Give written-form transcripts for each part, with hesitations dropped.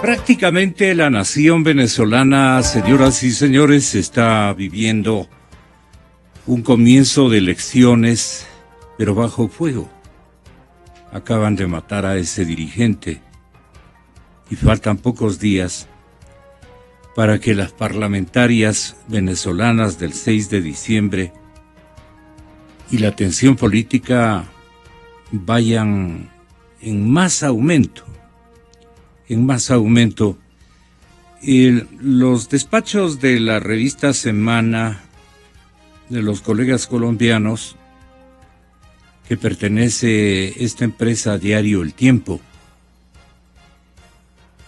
Prácticamente la nación venezolana, señoras y señores, está viviendo un comienzo de elecciones, pero bajo fuego. Acaban de matar a ese dirigente y faltan pocos días para que las parlamentarias venezolanas del 6 de diciembre y la tensión política vayan en más aumento. Los despachos de la revista Semana de los colegas colombianos, que pertenece esta empresa a Diario El Tiempo,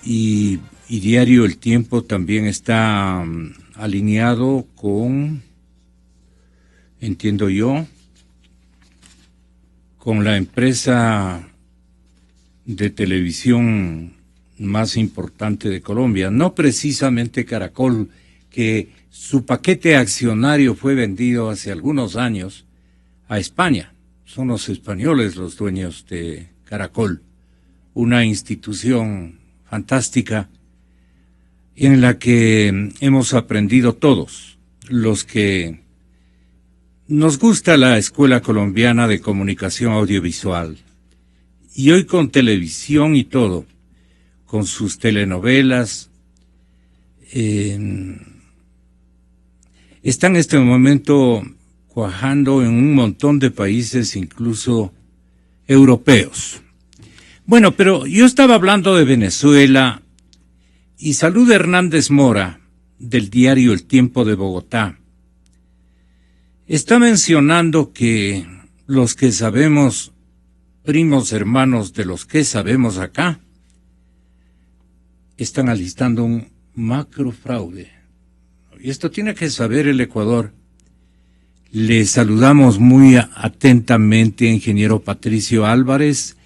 y Diario El Tiempo también está alineado con, entiendo yo, con la empresa de televisión más importante de Colombia, no precisamente Caracol, que su paquete accionario fue vendido hace algunos años a España. Son los españoles los dueños de Caracol, una institución fantástica en la que hemos aprendido todos, los que nos gusta la Escuela Colombiana de Comunicación Audiovisual, y hoy con televisión y todo, con sus telenovelas, está en este momento cuajando en un montón de países, incluso europeos. Bueno, pero yo estaba hablando de Venezuela y Salud Hernández Mora, del diario El Tiempo de Bogotá, está mencionando que los que sabemos, primos hermanos de los que sabemos acá, están alistando un macrofraude. Y esto tiene que saber el Ecuador. Le saludamos muy atentamente al ingeniero Patricio Álvarez,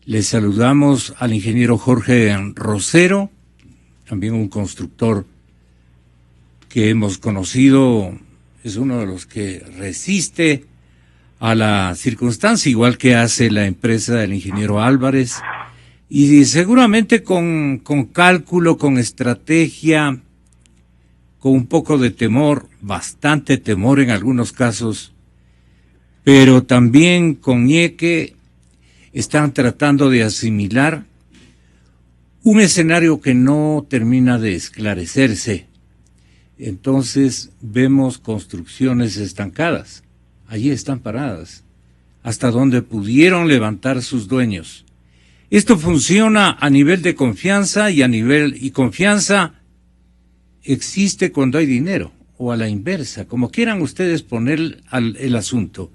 le saludamos al ingeniero Jorge Rosero, también un constructor que hemos conocido, es uno de los que resiste a la circunstancia, igual que hace la empresa del ingeniero Álvarez, y seguramente con cálculo, con estrategia, con un poco de temor, bastante temor en algunos casos, pero también con ñeque están tratando de asimilar un escenario que no termina de esclarecerse. Entonces vemos construcciones estancadas, allí están paradas, hasta donde pudieron levantar sus dueños. Esto funciona a nivel de confianza y confianza existe cuando hay dinero, o a la inversa, como quieran ustedes poner el asunto.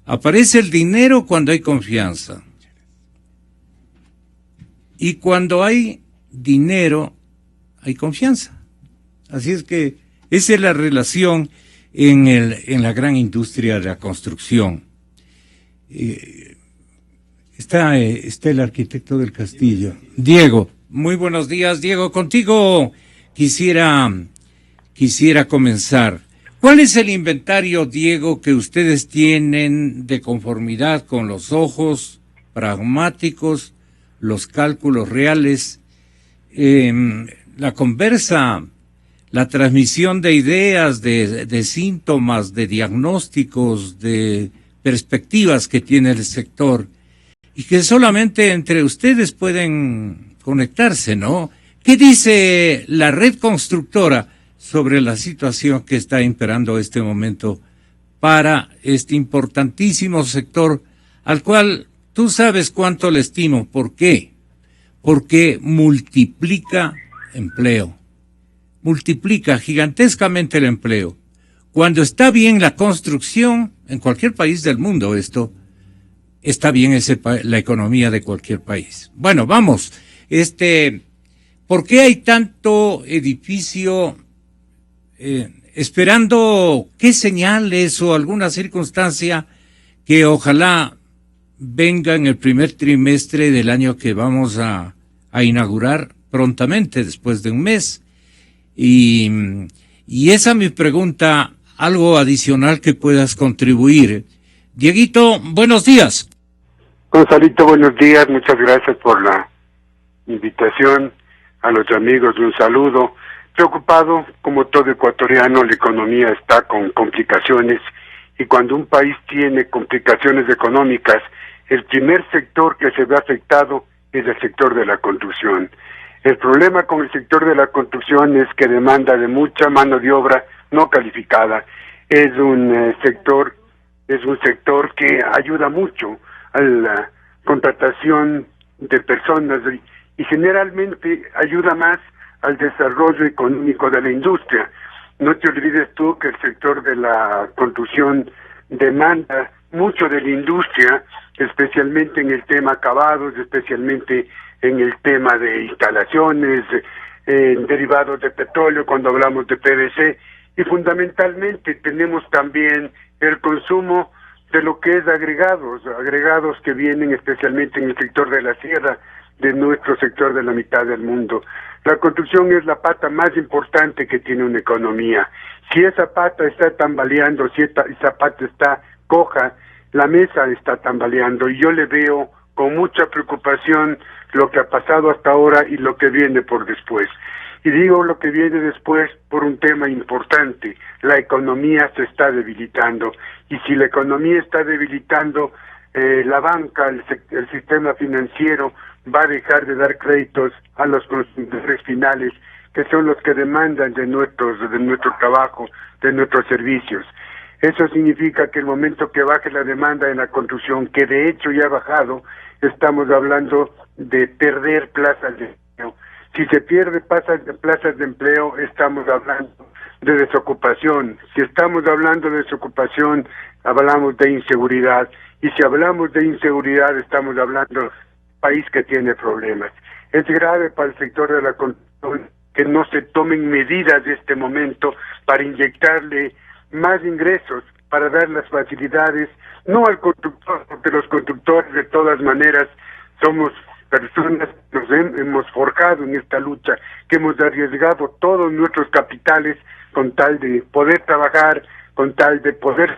Aparece el dinero cuando hay confianza. Y cuando hay dinero, hay confianza. Así es que esa es la relación en la gran industria de la construcción. Está el arquitecto del castillo, Diego. Muy buenos días, Diego. Contigo quisiera comenzar. ¿Cuál es el inventario, Diego, que ustedes tienen de conformidad con los ojos pragmáticos, los cálculos reales, la conversa, la transmisión de ideas, de síntomas, de diagnósticos, de perspectivas que tiene el sector, y que solamente entre ustedes pueden conectarse, ¿no? ¿Qué dice la red constructora sobre la situación que está imperando este momento para este importantísimo sector al cual tú sabes cuánto le estimo? ¿Por qué? Porque multiplica empleo, multiplica gigantescamente el empleo. Cuando está bien la construcción, en cualquier país del mundo esto, está bien la economía de cualquier país. Bueno, vamos, ¿por qué hay tanto edificio esperando qué señales o alguna circunstancia que ojalá venga en el primer trimestre del año que vamos a inaugurar prontamente, después de un mes? Y esa es mi pregunta, algo adicional que puedas contribuir. Dieguito, buenos días. Gonzalito, buenos días, muchas gracias por la invitación. a los amigos un saludo. Preocupado, como todo ecuatoriano, la economía está con complicaciones y cuando un país tiene complicaciones económicas, el primer sector que se ve afectado es el sector de la construcción. El problema con el sector de la construcción es que demanda de mucha mano de obra no calificada. Es un sector que ayuda mucho a la contratación de personas y generalmente ayuda más al desarrollo económico de la industria. No te olvides tú que el sector de la construcción demanda mucho de la industria, especialmente en el tema acabados, especialmente en el tema de instalaciones, derivados de petróleo, cuando hablamos de PVC, y fundamentalmente tenemos también el consumo de lo que es agregados que vienen especialmente en el sector de la sierra, de nuestro sector de la mitad del mundo. La construcción es la pata más importante que tiene una economía. Si esa pata está tambaleando, si esa pata está coja, la mesa está tambaleando, y yo le veo con mucha preocupación lo que ha pasado hasta ahora y lo que viene por después. Y digo lo que viene después por un tema importante: la economía se está debilitando, y si la economía está debilitando, la banca, el sistema financiero va a dejar de dar créditos a los consumidores finales, que son los que demandan de nuestro trabajo, de nuestros servicios. Eso significa que el momento que baje la demanda en la construcción, que de hecho ya ha bajado, estamos hablando de perder plazas de empleo. Si se pierde plazas de empleo, estamos hablando de desocupación. Si estamos hablando de desocupación, hablamos de inseguridad. Y si hablamos de inseguridad, estamos hablando de un país que tiene problemas. Es grave para el sector de la construcción que no se tomen medidas de este momento para inyectarle más ingresos, para dar las facilidades, no al constructor, porque los constructores de todas maneras somos personas que nos hemos forjado en esta lucha, que hemos arriesgado todos nuestros capitales con tal de poder trabajar, con tal de poder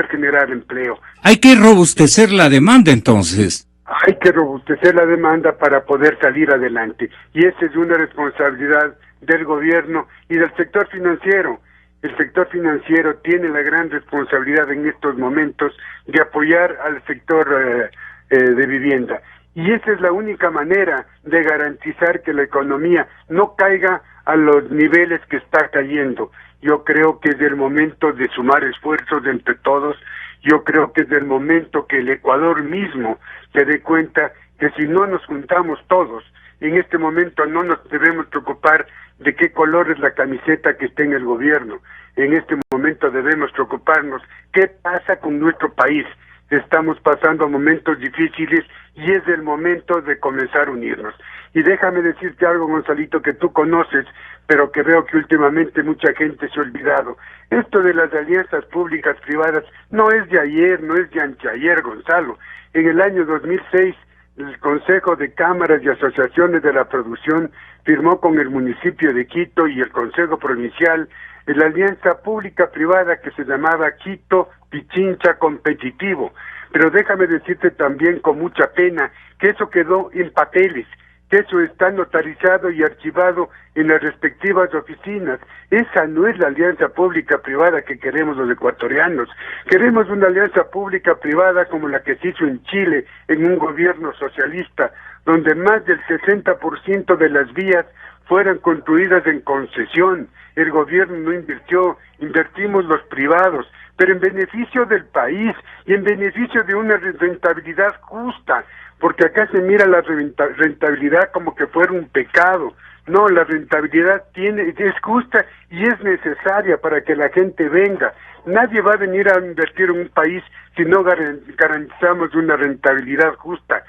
generar empleo. Hay que robustecer la demanda entonces. Hay que robustecer la demanda para poder salir adelante, y esa es una responsabilidad del gobierno y del sector financiero. El sector financiero tiene la gran responsabilidad en estos momentos de apoyar al sector de vivienda, y esa es la única manera de garantizar que la economía no caiga a los niveles que está cayendo. Yo creo que es el momento de sumar esfuerzos entre todos. Yo creo que es el momento que el Ecuador mismo se dé cuenta que si no nos juntamos todos, en este momento no nos debemos preocupar de qué color es la camiseta que esté en el gobierno. En este momento debemos preocuparnos qué pasa con nuestro país. Estamos pasando momentos difíciles y es el momento de comenzar a unirnos. Y déjame decirte algo, Gonzalito, que tú conoces, pero que veo que últimamente mucha gente se ha olvidado. Esto de las alianzas públicas-privadas no es de ayer, no es de anteayer, Gonzalo. En el año 2006, el Consejo de Cámaras y Asociaciones de la Producción firmó con el municipio de Quito y el Consejo Provincial la alianza pública-privada que se llamaba Quito Pichincha Competitivo. Pero déjame decirte también con mucha pena que eso quedó en papeles, que eso está notarizado y archivado en las respectivas oficinas. Esa no es la alianza pública-privada que queremos los ecuatorianos. Queremos una alianza pública-privada como la que se hizo en Chile, en un gobierno socialista, donde más del 60% de las vías fueran construidas en concesión. El gobierno no invirtió, invertimos los privados, pero en beneficio del país y en beneficio de una rentabilidad justa, porque acá se mira la rentabilidad como que fuera un pecado. No, la rentabilidad es justa y es necesaria para que la gente venga. Nadie va a venir a invertir en un país si no garantizamos una rentabilidad justa.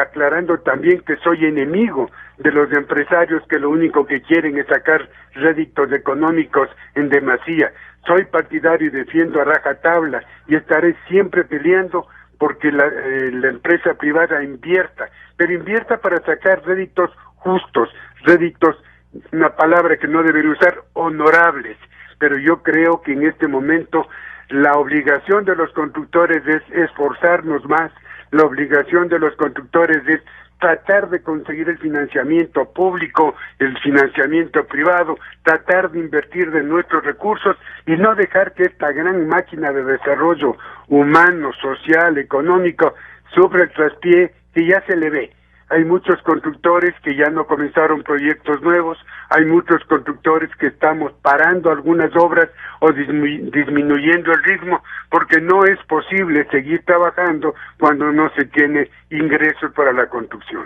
Aclarando también que soy enemigo de los empresarios que lo único que quieren es sacar réditos económicos en demasía. Soy partidario y defiendo a rajatabla y estaré siempre peleando porque la empresa privada invierta, pero invierta para sacar réditos justos, réditos, una palabra que no debería usar, honorables. Pero yo creo que en este momento la obligación de los constructores es esforzarnos más, la obligación de los constructores es tratar de conseguir el financiamiento público, el financiamiento privado, tratar de invertir de nuestros recursos y no dejar que esta gran máquina de desarrollo humano, social, económico, sufra el traspié que ya se le ve. Hay muchos constructores que ya no comenzaron proyectos nuevos, hay muchos constructores que estamos parando algunas obras o disminuyendo el ritmo, porque no es posible seguir trabajando cuando no se tiene ingresos para la construcción.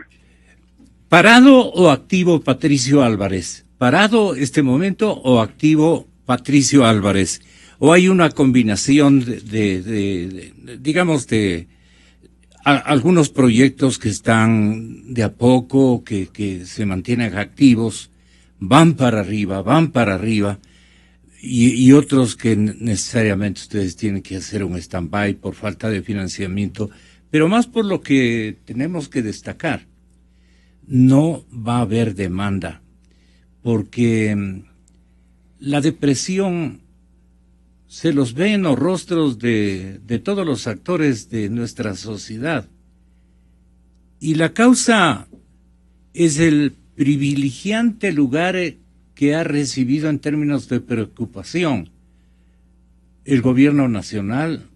¿Parado o activo Patricio Álvarez? ¿Parado este momento o activo Patricio Álvarez? ¿O hay una combinación digamos, de algunos proyectos que están de a poco, que se mantienen activos, van para arriba, y otros que necesariamente ustedes tienen que hacer un stand-by por falta de financiamiento, pero más por lo que tenemos que destacar? No va a haber demanda, porque la depresión se los ve en los rostros de todos los actores de nuestra sociedad. Y la causa es el privilegiante lugar que ha recibido en términos de preocupación el gobierno nacional,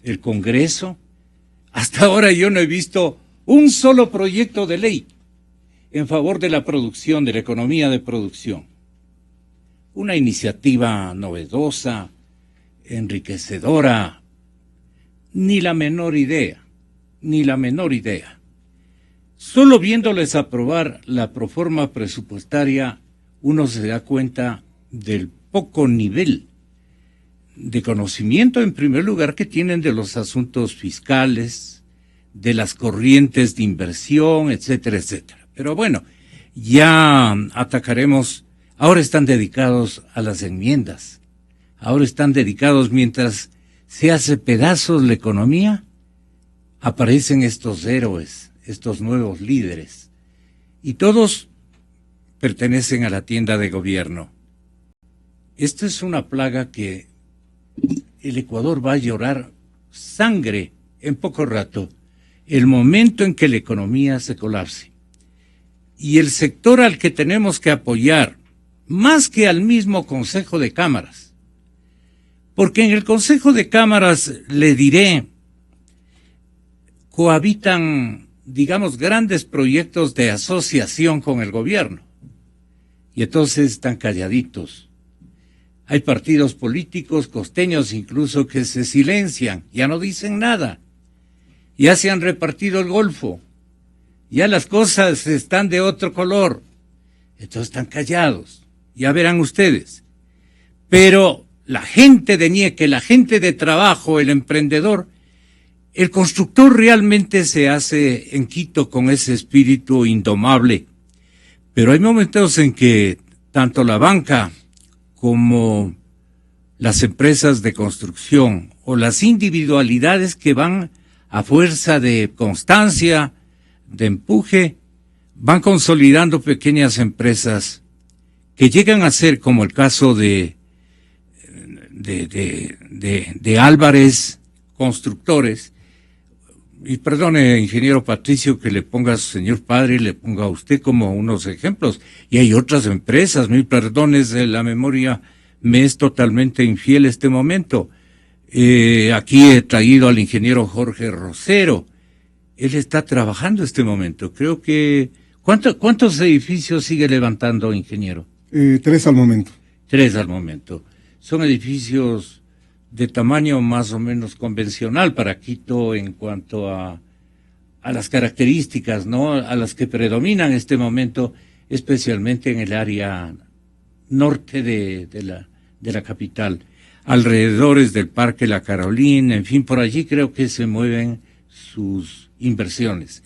el Congreso. Hasta ahora yo no he visto un solo proyecto de ley en favor de la producción, de la economía de producción. Una iniciativa novedosa, enriquecedora, ni la menor idea. Solo viéndoles aprobar la proforma presupuestaria, uno se da cuenta del poco nivel de conocimiento, en primer lugar, que tienen de los asuntos fiscales, de las corrientes de inversión, etcétera, etcétera. Pero bueno, ya atacaremos. Ahora están dedicados a las enmiendas. Ahora están dedicados, mientras se hace pedazos la economía, aparecen estos héroes, estos nuevos líderes, y todos pertenecen a la tienda de gobierno. Esto es una plaga que el Ecuador va a llorar sangre en poco rato, el momento en que la economía se colapse. Y el sector al que tenemos que apoyar, más que al mismo Consejo de Cámaras, porque en el Consejo de Cámaras, le diré, cohabitan, digamos, grandes proyectos de asociación con el gobierno. Y entonces están calladitos. Hay partidos políticos costeños incluso que se silencian, ya no dicen nada. Ya se han repartido el Golfo. Ya las cosas están de otro color. Entonces están callados. Ya verán ustedes. Pero la gente de Ñeque, la gente de trabajo, el emprendedor, el constructor realmente se hace en Quito con ese espíritu indomable. Pero hay momentos en que tanto la banca como las empresas de construcción o las individualidades que van a fuerza de constancia, de empuje, van consolidando pequeñas empresas que llegan a ser, como el caso de Álvarez Constructores. Y perdone, ingeniero Patricio, que le ponga a su señor padre y le ponga a usted como unos ejemplos. Y hay otras empresas, mil perdones, la memoria me es totalmente infiel este momento. Aquí he traído al ingeniero Jorge Rosero. Él está trabajando este momento. Creo que... ¿Cuántos edificios sigue levantando, ingeniero? 3 al momento. 3 al momento. Son edificios de tamaño más o menos convencional para Quito en cuanto a las características, ¿no?, a las que predominan en este momento, especialmente en el área norte de la capital, alrededores del Parque La Carolina, en fin, por allí creo que se mueven sus inversiones.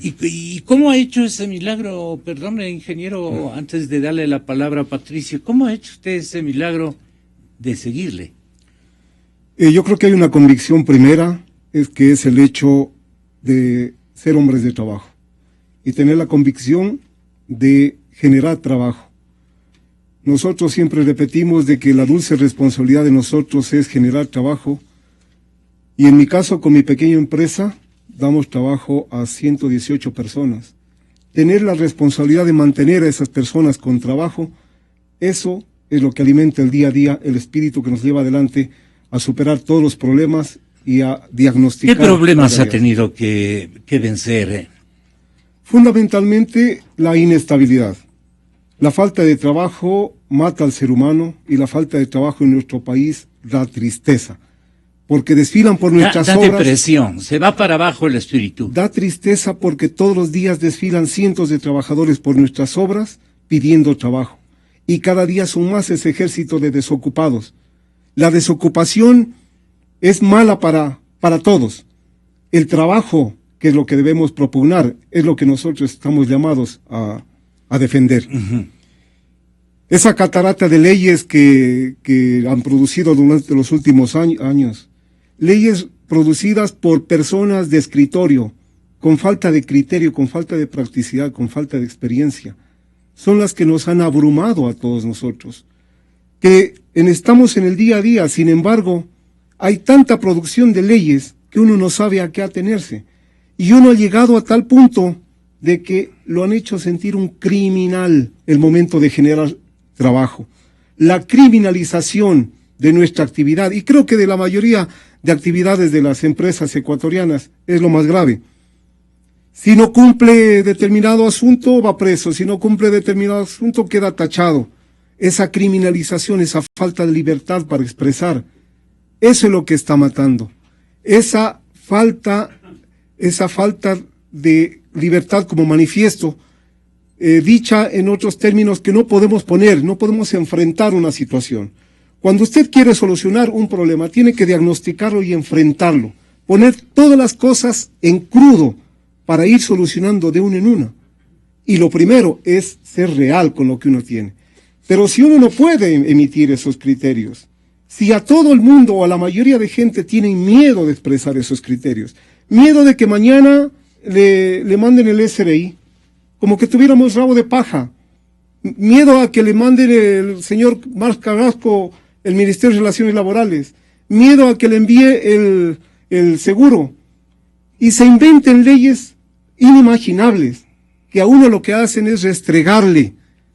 ¿Y cómo ha hecho ese milagro? Perdone, ingeniero, antes de darle la palabra a Patricio, ¿cómo ha hecho usted ese milagro de seguirle? Yo creo que hay una convicción primera, que es el hecho de ser hombres de trabajo y tener la convicción de generar trabajo. Nosotros siempre repetimos de que la dulce responsabilidad de nosotros es generar trabajo, y en mi caso, con mi pequeña empresa, damos trabajo a 118 personas. tener la responsabilidad de mantener a esas personas con trabajo, eso es lo que alimenta el día a día, el espíritu que nos lleva adelante a superar todos los problemas y a diagnosticar. ¿Qué problemas ha tenido que vencer? Fundamentalmente la inestabilidad. La falta de trabajo mata al ser humano y la falta de trabajo en nuestro país da tristeza. Porque desfilan por nuestras obras. Da depresión, se va para abajo el espíritu. Da tristeza porque todos los días desfilan cientos de trabajadores por nuestras obras pidiendo trabajo. Y cada día son más ese ejército de desocupados. La desocupación es mala para todos. El trabajo, que es lo que debemos propugnar, es lo que nosotros estamos llamados a defender. Uh-huh. Esa catarata de leyes que han producido durante los últimos años, leyes producidas por personas de escritorio, con falta de criterio, con falta de practicidad, con falta de experiencia, son las que nos han abrumado a todos nosotros. Que estamos en el día a día, sin embargo, hay tanta producción de leyes que uno no sabe a qué atenerse. Y uno ha llegado a tal punto de que lo han hecho sentir un criminal el momento de generar trabajo. La criminalización de nuestra actividad, y creo que de la mayoría de actividades de las empresas ecuatorianas, es lo más grave. Si no cumple determinado asunto, va preso. Si no cumple determinado asunto, queda tachado. Esa criminalización, esa falta de libertad para expresar, eso es lo que está matando. Esa falta de libertad como manifiesto, dicha en otros términos que no podemos poner, no podemos enfrentar una situación. Cuando usted quiere solucionar un problema, tiene que diagnosticarlo y enfrentarlo, poner todas las cosas en crudo para ir solucionando de una en una. Y lo primero es ser real con lo que uno tiene. Pero si uno no puede emitir esos criterios, si a todo el mundo o a la mayoría de gente tienen miedo de expresar esos criterios, miedo de que mañana le manden el SRI, como que tuviéramos rabo de paja, miedo a que le manden el señor Marc Carrasco el Ministerio de Relaciones Laborales, miedo a que le envíe el seguro, y se inventen leyes inimaginables, que a uno lo que hacen es restregarle,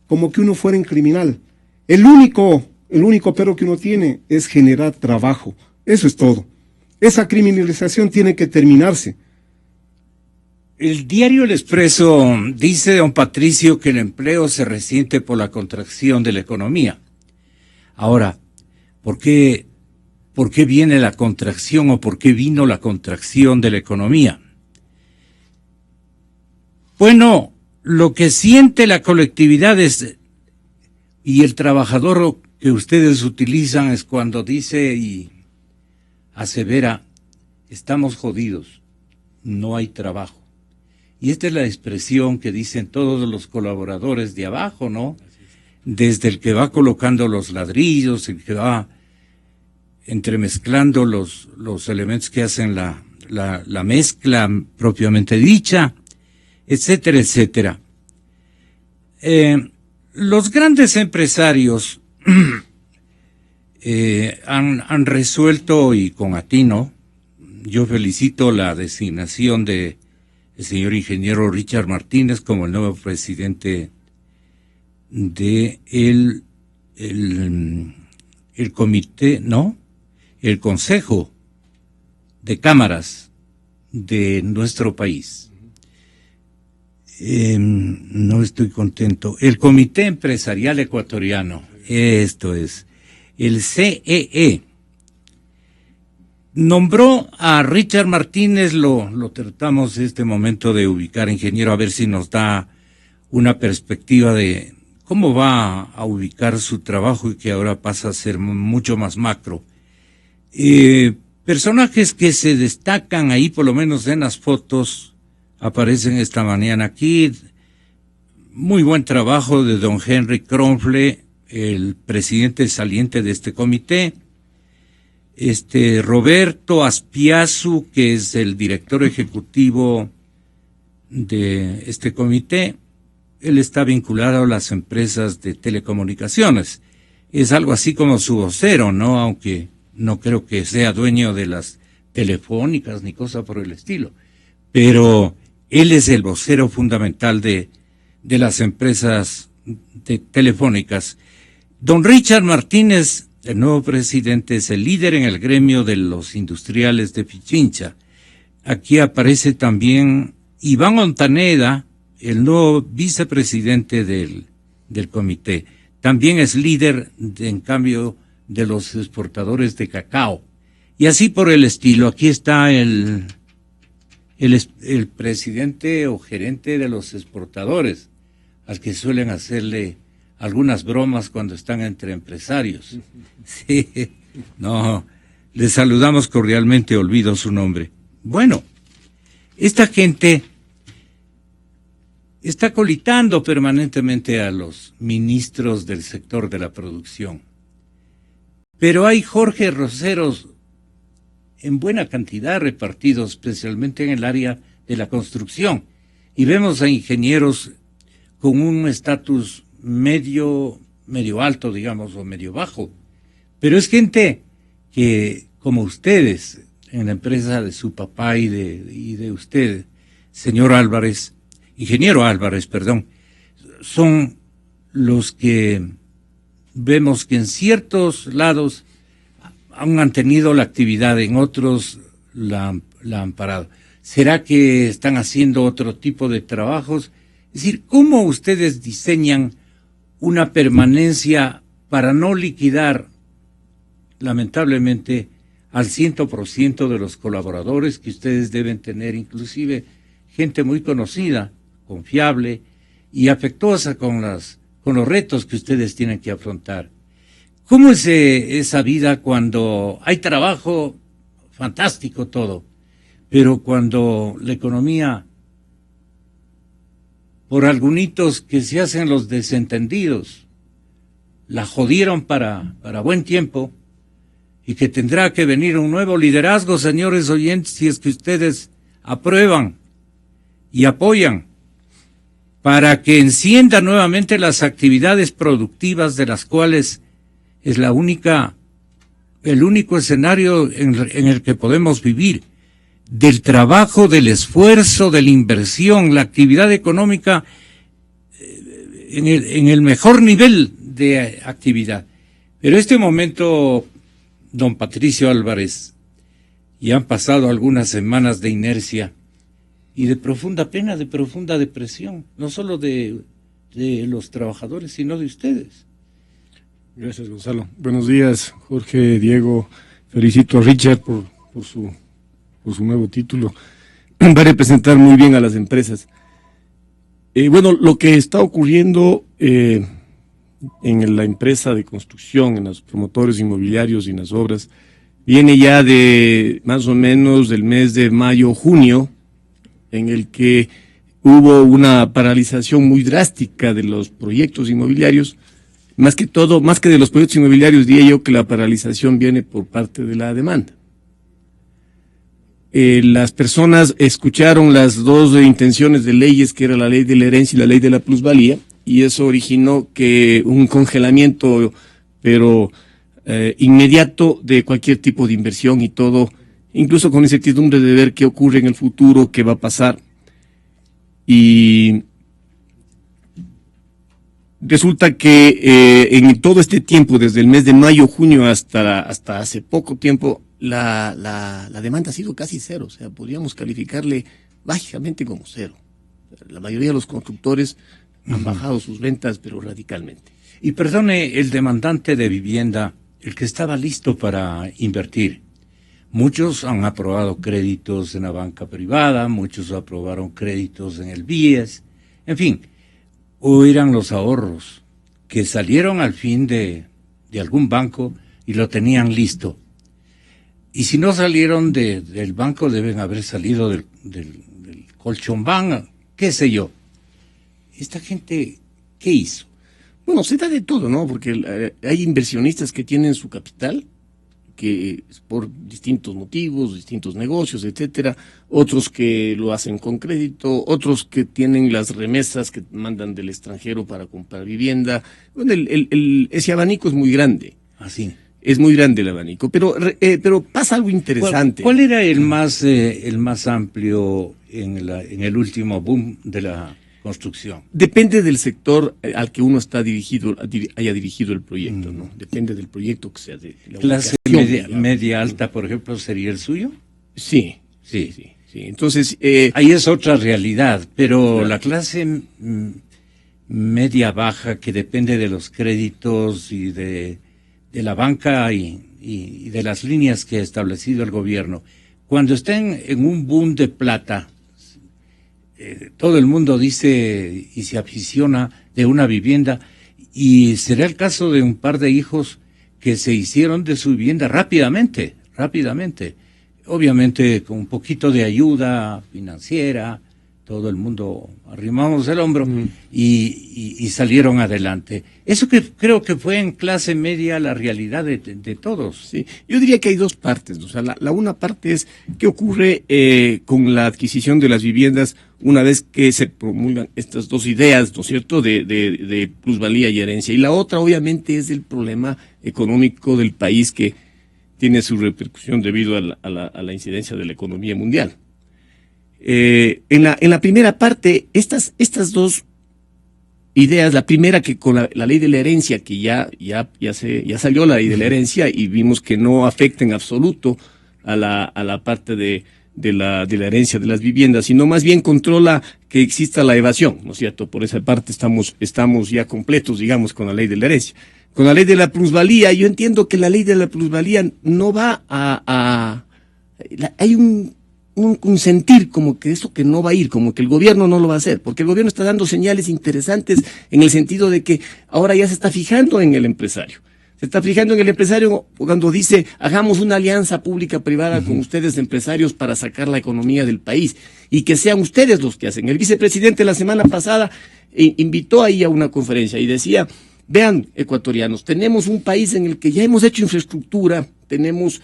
como que uno fuera un criminal. El único pero que uno tiene es generar trabajo, eso es todo. Esa criminalización tiene que terminarse. El diario El Expreso dice, don Patricio, que el empleo se resiente por la contracción de la economía. Ahora, ¿por qué viene la contracción o por qué vino la contracción de la economía? Bueno, lo que siente la colectividad y el trabajador que ustedes utilizan es cuando dice y asevera, estamos jodidos, no hay trabajo. Y esta es la expresión que dicen todos los colaboradores de abajo, ¿no? Desde el que va colocando los ladrillos, el que va entremezclando los elementos que hacen la mezcla propiamente dicha, etcétera, etcétera. Los grandes empresarios han resuelto, y con atino, yo felicito la designación de el señor ingeniero Richard Martínez como el nuevo presidente de el comité, ¿no? El Consejo de Cámaras de nuestro país. No estoy contento. El Comité Empresarial Ecuatoriano, esto es, el CEE, nombró a Richard Martínez, lo tratamos en este momento de ubicar, ingeniero, a ver si nos da una perspectiva de cómo va a ubicar su trabajo y que ahora pasa a ser mucho más macro. Personajes que se destacan ahí, por lo menos en las fotos, aparecen esta mañana aquí. Muy buen trabajo de don Henry Kronfle, el presidente saliente de este comité. Roberto Aspiazu, que es el director ejecutivo de este comité, él está vinculado a las empresas de telecomunicaciones. Es algo así como su vocero, ¿no? Aunque no creo que sea dueño de las telefónicas ni cosa por el estilo. Pero él es el vocero fundamental de de las empresas telefónicas. Don Richard Martínez, el nuevo presidente, es el líder en el gremio de los industriales de Pichincha. Aquí aparece también Iván Ontaneda, el nuevo vicepresidente del comité. También es líder, en cambio, de los exportadores de cacao. Y así por el estilo. Aquí está el presidente o gerente de los exportadores, al que suelen hacerle algunas bromas cuando están entre empresarios. Sí, no, le saludamos cordialmente, olvido su nombre. Bueno, esta gente está colitando permanentemente a los ministros del sector de la producción. Pero hay Jorge Roseros en buena cantidad repartidos, especialmente en el área de la construcción. Y vemos a ingenieros con un estatus medio alto, digamos, o medio bajo. Pero es gente que, como ustedes, en la empresa de su papá y de usted, señor Álvarez, ingeniero Álvarez, perdón, son los que vemos que en ciertos lados han mantenido la actividad, en otros la han parado. ¿Será que están haciendo otro tipo de trabajos? Es decir, ¿cómo ustedes diseñan una permanencia para no liquidar, lamentablemente, al 100% de los colaboradores que ustedes deben tener, inclusive gente muy conocida, confiable y afectuosa con los retos que ustedes tienen que afrontar? ¿Cómo es esa vida cuando hay trabajo? Fantástico todo, pero cuando la economía, por algunitos que se hacen los desentendidos, la jodieron para buen tiempo, y que tendrá que venir un nuevo liderazgo, señores oyentes, si es que ustedes aprueban y apoyan, para que encienda nuevamente las actividades productivas, de las cuales es el único escenario en el que podemos vivir, del trabajo, del esfuerzo, de la inversión, la actividad económica en el mejor nivel de actividad. Pero este momento, don Patricio Álvarez, ya han pasado algunas semanas de inercia y de profunda pena, de profunda depresión, no solo de los trabajadores, sino de ustedes. Gracias, Gonzalo. Buenos días, Jorge, Diego. Felicito a Richard por su nuevo título. Va a representar muy bien a las empresas. Bueno, lo que está ocurriendo en la empresa de construcción, en los promotores inmobiliarios y en las obras, viene ya de más o menos del mes de mayo, junio, en el que hubo una paralización muy drástica de los proyectos inmobiliarios. Más que de los proyectos inmobiliarios, diría yo que la paralización viene por parte de la demanda. Las personas escucharon las dos intenciones de leyes, que era la ley de la herencia y la ley de la plusvalía, y eso originó que un congelamiento, pero inmediato, de cualquier tipo de inversión y todo, incluso con incertidumbre de ver qué ocurre en el futuro, qué va a pasar. Y resulta que en todo este tiempo, desde el mes de mayo, junio hasta hace poco tiempo, la demanda ha sido casi cero. O sea, podríamos calificarle básicamente como cero. La mayoría de los constructores han bajado sus ventas, pero radicalmente. Y perdone, el demandante de vivienda, el que estaba listo para invertir, muchos han aprobado créditos en la banca privada, muchos aprobaron créditos en el BIES, en fin, o eran los ahorros que salieron al fin de algún banco y lo tenían listo. Y si no salieron del banco, deben haber salido del colchón ban, qué sé yo. ¿Esta gente qué hizo? Bueno, se da de todo, ¿no? Porque hay inversionistas que tienen su capital, que por distintos motivos, distintos negocios, etcétera, otros que lo hacen con crédito, otros que tienen las remesas que mandan del extranjero para comprar vivienda. Bueno, ese abanico es muy grande. Así. Es muy grande el abanico, pero pasa algo interesante. ¿Cuál era el más amplio en el último boom de la construcción. Depende del sector al que uno está dirigido, haya dirigido el proyecto, ¿no? Depende del proyecto que sea. De la ¿Clase media alta, por ejemplo, sería el suyo? Sí. Entonces, ahí es otra realidad, pero claro, la clase media baja, que depende de los créditos y de la banca y de las líneas que ha establecido el gobierno, cuando estén en un boom de plata, todo el mundo dice y se aficiona de una vivienda, y será el caso de un par de hijos que se hicieron de su vivienda rápidamente, obviamente con un poquito de ayuda financiera, todo el mundo arrimamos el hombro y salieron adelante. Eso que creo que fue en clase media la realidad de todos. Sí, yo diría que hay dos partes. O sea, la una parte es qué ocurre con la adquisición de las viviendas una vez que se promulgan estas dos ideas, ¿no es cierto?, de plusvalía y herencia. Y la otra, obviamente, es el problema económico del país, que tiene su repercusión debido a la incidencia de la economía mundial. En la primera parte, estas dos ideas, la primera, que con la ley de la herencia, que ya salió la ley de la herencia, y vimos que no afecta en absoluto a la parte de la herencia de las viviendas, sino más bien controla que exista la evasión, ¿no es cierto? Por esa parte estamos ya completos, digamos, con la ley de la herencia. Con la ley de la plusvalía, yo entiendo que la ley de la plusvalía no va hay un sentir como que eso que no va a ir, como que el gobierno no lo va a hacer, porque el gobierno está dando señales interesantes en el sentido de que ahora ya se está fijando en el empresario. Se está fijando en el empresario cuando dice: hagamos una alianza pública-privada con ustedes, empresarios, para sacar la economía del país, y que sean ustedes los que hacen. El vicepresidente la semana pasada invitó ahí a una conferencia y decía: vean, ecuatorianos, tenemos un país en el que ya hemos hecho infraestructura, tenemos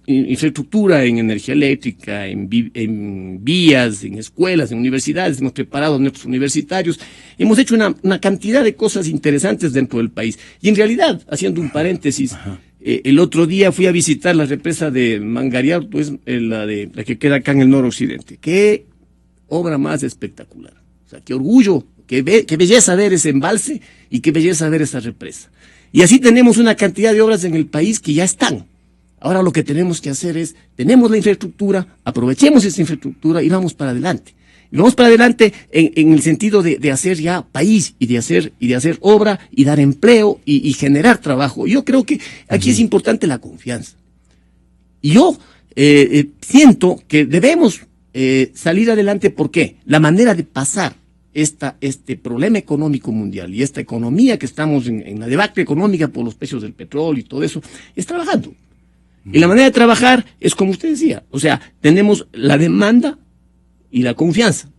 infraestructura en energía eléctrica, en vías, en escuelas, en universidades, hemos preparado a nuestros universitarios, hemos hecho una cantidad de cosas interesantes dentro del país. Y en realidad, haciendo un paréntesis, el otro día fui a visitar la represa de Mangariauto, es la que queda acá en el noroccidente. Qué obra más espectacular. O sea, qué orgullo, qué belleza ver ese embalse y qué belleza ver esa represa. Y así tenemos una cantidad de obras en el país que ya están. Ahora lo que tenemos que hacer es, tenemos la infraestructura, aprovechemos esa infraestructura y vamos para adelante. Y vamos para adelante en el sentido de hacer ya país y de hacer obra y dar empleo y generar trabajo. Yo creo que aquí es importante la confianza. Y yo siento que debemos salir adelante. ¿Por qué? La manera de pasar este problema económico mundial y esta economía que estamos en la debacle económica por los precios del petróleo y todo eso, es trabajando. Y la manera de trabajar es como usted decía, o sea, tenemos la demanda y la confianza,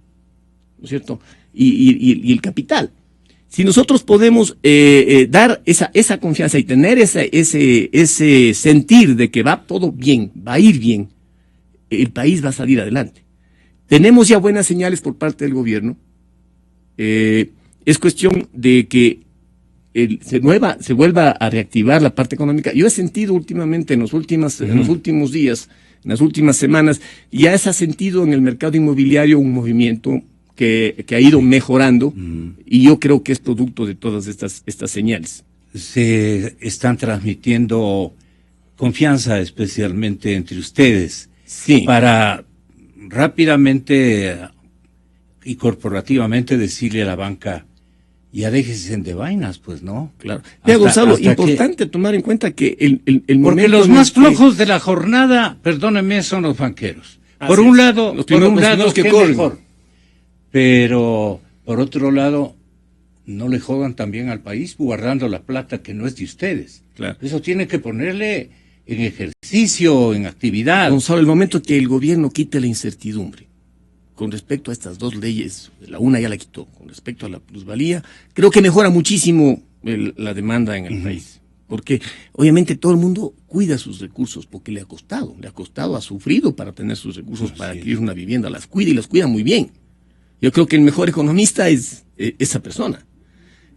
¿no es cierto? Y el capital. Si nosotros podemos dar esa confianza y tener ese sentir de que va todo bien, va a ir bien, el país va a salir adelante. Tenemos ya buenas señales por parte del gobierno. Es cuestión de que se vuelva a reactivar la parte económica. Yo he sentido últimamente, en los últimos días, en las últimas semanas, ya se ha sentido en el mercado inmobiliario un movimiento que ha ido mejorando, y yo creo que es producto de todas estas señales. Se están transmitiendo confianza, especialmente entre ustedes, sí, para rápidamente y corporativamente decirle a la banca: ya déjese de vainas, pues, ¿no? Claro. Gonzalo, importante tomar en cuenta que el porque momento los más flojos de la jornada, perdónenme, son los banqueros. Por un lado, que corren. Mejor. Pero, por otro lado, no le jodan también al país guardando la plata que no es de ustedes. Claro. Eso tiene que ponerle en ejercicio, en actividad. Gonzalo, el momento que el gobierno quite la incertidumbre con respecto a estas dos leyes, la una ya la quitó, con respecto a la plusvalía, creo que mejora muchísimo la demanda en el país. Porque obviamente todo el mundo cuida sus recursos, porque le ha costado, ha sufrido para tener sus recursos, para adquirir una vivienda, las cuida y las cuida muy bien. Yo creo que el mejor economista es esa persona.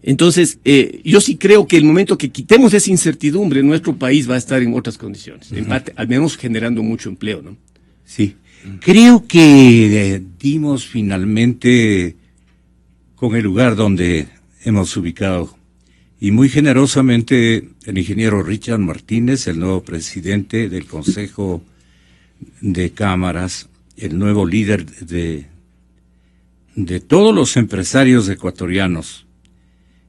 Entonces, yo sí creo que el momento que quitemos esa incertidumbre, nuestro país va a estar en otras condiciones, en parte, al menos generando mucho empleo, ¿no? Sí. Creo que dimos finalmente con el lugar donde hemos ubicado. Y muy generosamente el ingeniero Richard Martínez, el nuevo presidente del Consejo de Cámaras, el nuevo líder de todos los empresarios ecuatorianos.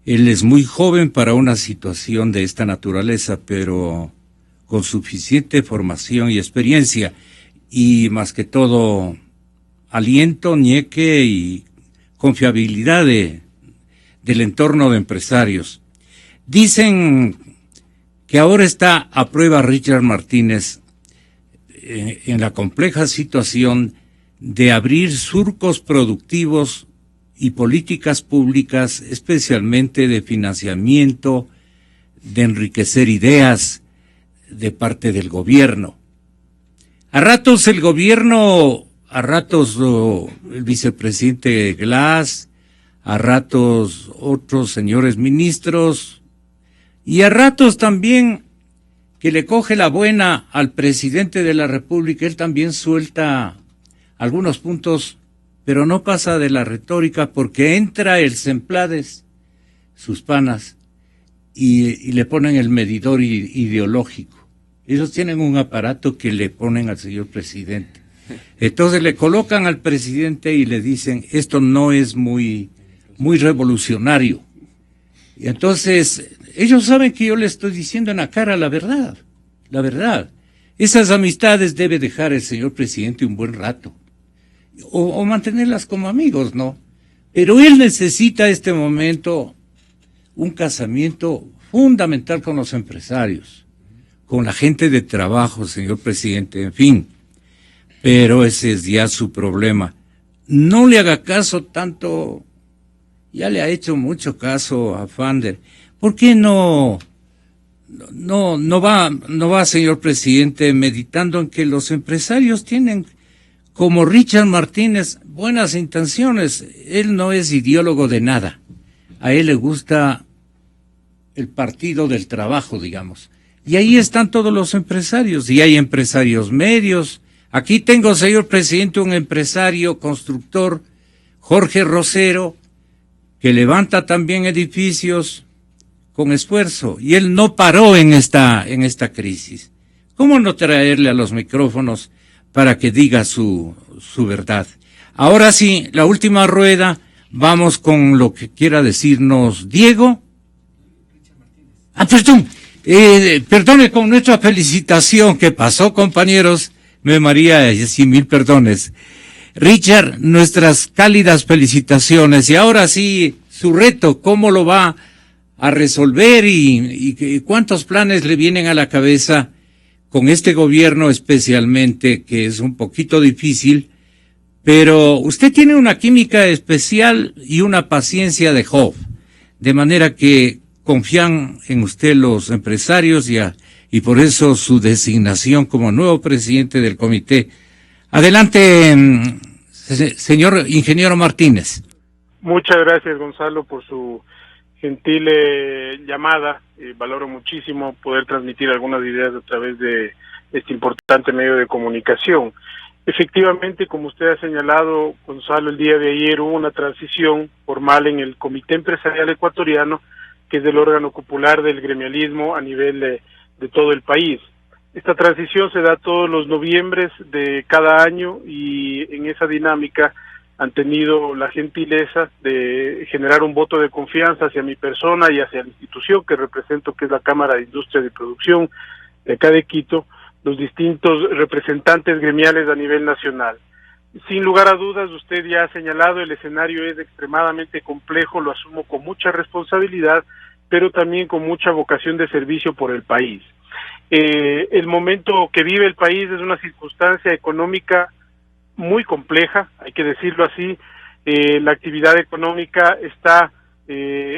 Él es muy joven para una situación de esta naturaleza, pero con suficiente formación y experiencia, y más que todo aliento, ñeque y confiabilidad del entorno de empresarios. Dicen que ahora está a prueba Richard Martínez en la compleja situación de abrir surcos productivos y políticas públicas, especialmente de financiamiento, de enriquecer ideas de parte del gobierno. A ratos el gobierno, a ratos el vicepresidente Glass, a ratos otros señores ministros, y a ratos también que le coge la buena al presidente de la República. Él también suelta algunos puntos, pero no pasa de la retórica, porque entra el Semplades, sus panas, y le ponen el medidor ideológico. Ellos tienen un aparato que le ponen al señor presidente. Entonces le colocan al presidente y le dicen, esto no es muy revolucionario. Y entonces ellos saben que yo le estoy diciendo en la cara la verdad. Esas amistades debe dejar el señor presidente un buen rato, o mantenerlas como amigos, ¿no? Pero él necesita este momento un casamiento fundamental con los empresarios, con la gente de trabajo, señor presidente, en fin. Pero ese es ya su problema. No le haga caso tanto, ya le ha hecho mucho caso a Fander. ¿Por qué no va, señor presidente, meditando en que los empresarios tienen, como Richard Martínez, buenas intenciones? Él no es ideólogo de nada. A él le gusta el partido del trabajo, digamos. Y ahí están todos los empresarios, y hay empresarios medios. Aquí tengo, señor presidente, un empresario constructor, Jorge Rosero, que levanta también edificios con esfuerzo, y él no paró en esta crisis. ¿Cómo no traerle a los micrófonos para que diga su verdad? Ahora sí, la última rueda, vamos con lo que quiera decirnos Diego. Perdone con nuestra felicitación. ¿Qué pasó, compañeros? Me María, sí, mil perdones. Richard, nuestras cálidas felicitaciones. Y ahora sí, su reto, ¿cómo lo va a resolver y cuántos planes le vienen a la cabeza con este gobierno especialmente, que es un poquito difícil, pero usted tiene una química especial y una paciencia de Job, de manera que confían en usted los empresarios y por eso su designación como nuevo presidente del comité. Adelante, señor ingeniero Martínez. Muchas gracias, Gonzalo, por su gentil llamada. Valoro muchísimo poder transmitir algunas ideas a través de este importante medio de comunicación. Efectivamente, como usted ha señalado, Gonzalo, el día de ayer hubo una transición formal en el Comité Empresarial Ecuatoriano, que es el órgano popular del gremialismo a nivel de todo el país. Esta transición se da todos los noviembres de cada año, y en esa dinámica han tenido la gentileza de generar un voto de confianza hacia mi persona y hacia la institución que represento, que es la Cámara de Industria y Producción de acá de Quito, los distintos representantes gremiales a nivel nacional. Sin lugar a dudas, usted ya ha señalado, el escenario es extremadamente complejo, lo asumo con mucha responsabilidad, pero también con mucha vocación de servicio por el país. El momento que vive el país es una circunstancia económica muy compleja, hay que decirlo así. La actividad económica está,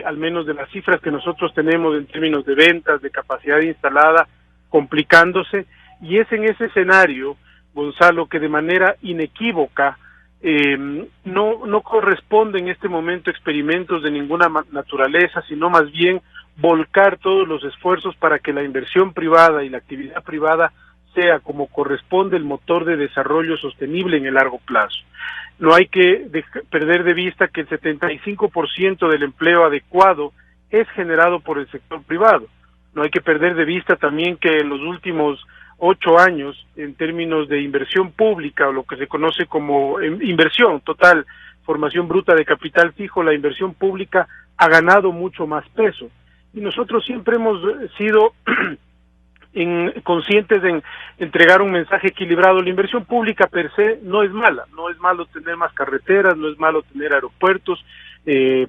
al menos de las cifras que nosotros tenemos en términos de ventas, de capacidad instalada, complicándose, y es en ese escenario, Gonzalo, que de manera inequívoca no corresponde en este momento experimentos de ninguna naturaleza, sino más bien volcar todos los esfuerzos para que la inversión privada y la actividad privada sea como corresponde el motor de desarrollo sostenible en el largo plazo. No hay que perder de vista que el 75% del empleo adecuado es generado por el sector privado. No hay que perder de vista también que en los últimos 8 años, en términos de inversión pública, o lo que se conoce como inversión total, formación bruta de capital fijo, la inversión pública ha ganado mucho más peso. Y nosotros siempre hemos sido conscientes de entregar un mensaje equilibrado. La inversión pública per se no es mala, no es malo tener más carreteras, no es malo tener aeropuertos,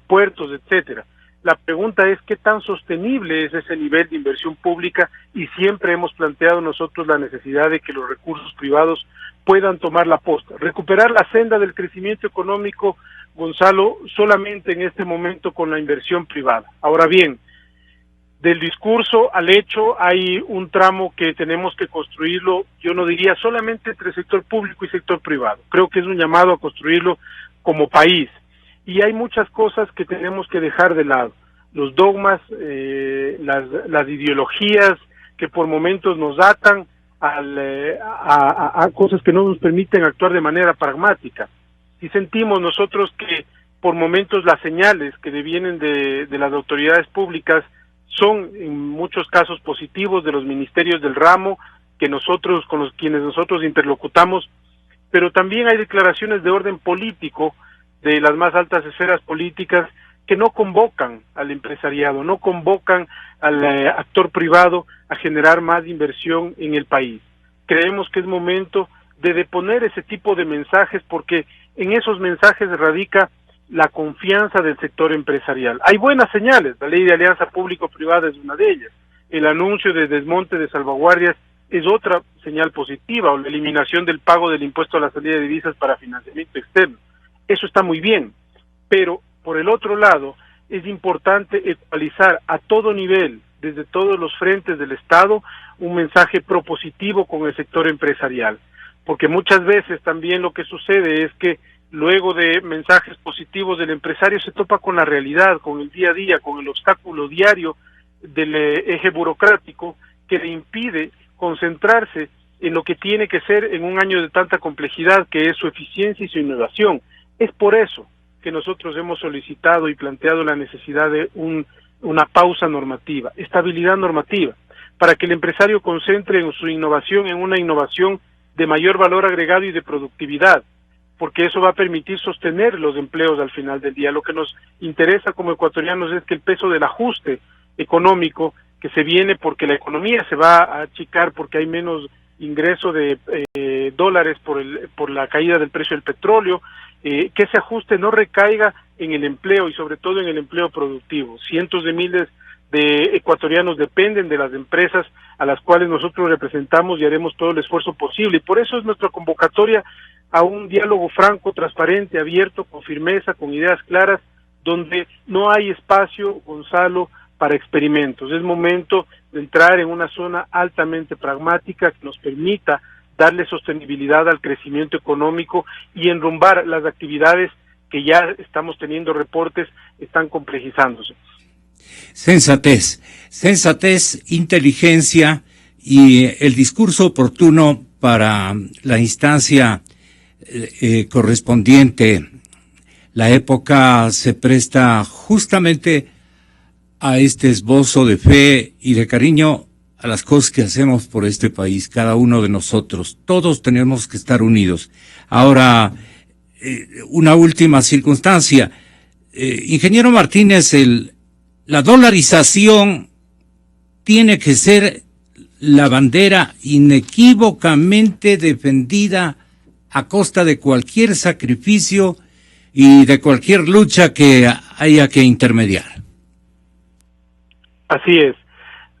puertos, etcétera. La pregunta es qué tan sostenible es ese nivel de inversión pública, y siempre hemos planteado nosotros la necesidad de que los recursos privados puedan tomar la posta. Recuperar la senda del crecimiento económico, Gonzalo, solamente en este momento con la inversión privada. Ahora bien, del discurso al hecho hay un tramo que tenemos que construirlo, yo no diría solamente entre sector público y sector privado. Creo que es un llamado a construirlo como país. Y hay muchas cosas que tenemos que dejar de lado. Los dogmas, las ideologías que por momentos nos atan a cosas que no nos permiten actuar de manera pragmática. Si sentimos nosotros que por momentos las señales que devienen de las autoridades públicas son en muchos casos positivos, de los ministerios del ramo, que nosotros, con quienes nosotros interlocutamos, pero también hay declaraciones de orden político de las más altas esferas políticas que no convocan al empresariado, no convocan al actor privado a generar más inversión en el país. Creemos que es momento de deponer ese tipo de mensajes, porque en esos mensajes radica la confianza del sector empresarial. Hay buenas señales, la ley de alianza público-privada es una de ellas, el anuncio de desmonte de salvaguardias es otra señal positiva, o la eliminación del pago del impuesto a la salida de divisas para financiamiento externo. Eso está muy bien, pero por el otro lado es importante ecualizar a todo nivel, desde todos los frentes del Estado, un mensaje propositivo con el sector empresarial, porque muchas veces también lo que sucede es que luego de mensajes positivos del empresario se topa con la realidad, con el día a día, con el obstáculo diario del eje burocrático que le impide concentrarse en lo que tiene que ser en un año de tanta complejidad, que es su eficiencia y su innovación. Es por eso que nosotros hemos solicitado y planteado la necesidad de una pausa normativa, estabilidad normativa, para que el empresario concentre en su innovación en una innovación de mayor valor agregado y de productividad, porque eso va a permitir sostener los empleos al final del día. Lo que nos interesa como ecuatorianos es que el peso del ajuste económico que se viene, porque la economía se va a achicar, porque hay menos ingreso de dólares por la caída del precio del petróleo, que ese ajuste no recaiga en el empleo y sobre todo en el empleo productivo. Cientos de miles de ecuatorianos dependen de las empresas a las cuales nosotros representamos y haremos todo el esfuerzo posible. Y por eso es nuestra convocatoria a un diálogo franco, transparente, abierto, con firmeza, con ideas claras, donde no hay espacio, Gonzalo, para experimentos. Es momento de entrar en una zona altamente pragmática que nos permita darle sostenibilidad al crecimiento económico y enrumbar las actividades que ya estamos teniendo reportes, están complejizándose. Sensatez, inteligencia y el discurso oportuno para la instancia correspondiente. La época se presta justamente a este esbozo de fe y de cariño a las cosas que hacemos por este país, cada uno de nosotros. Todos tenemos que estar unidos. Ahora, una última circunstancia. Ingeniero Martínez, la dolarización tiene que ser la bandera inequívocamente defendida a costa de cualquier sacrificio y de cualquier lucha que haya que intermediar. Así es.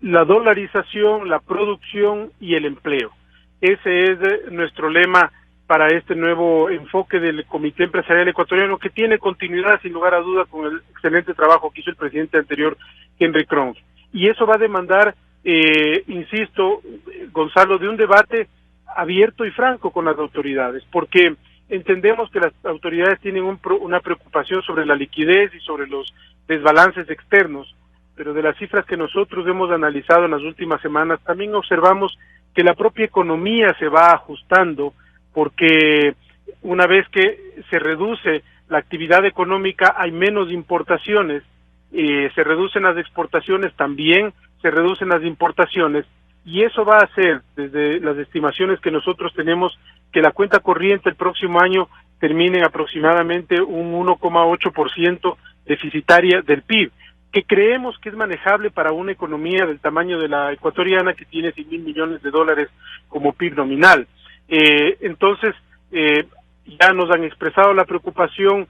La dolarización, la producción y el empleo. Ese es nuestro lema para este nuevo enfoque del Comité Empresarial Ecuatoriano, que tiene continuidad sin lugar a duda con el excelente trabajo que hizo el presidente anterior, Henry Kronk. Y eso va a demandar, insisto, Gonzalo, de un debate abierto y franco con las autoridades, porque entendemos que las autoridades tienen una preocupación sobre la liquidez y sobre los desbalances externos, pero de las cifras que nosotros hemos analizado en las últimas semanas, también observamos que la propia economía se va ajustando, porque una vez que se reduce la actividad económica hay menos importaciones, se reducen las exportaciones, también se reducen las importaciones, y eso va a hacer, desde las estimaciones que nosotros tenemos, que la cuenta corriente el próximo año termine en aproximadamente un 1,8% deficitaria del PIB, que creemos que es manejable para una economía del tamaño de la ecuatoriana, que tiene 100 mil millones de dólares como PIB nominal. Entonces, ya nos han expresado la preocupación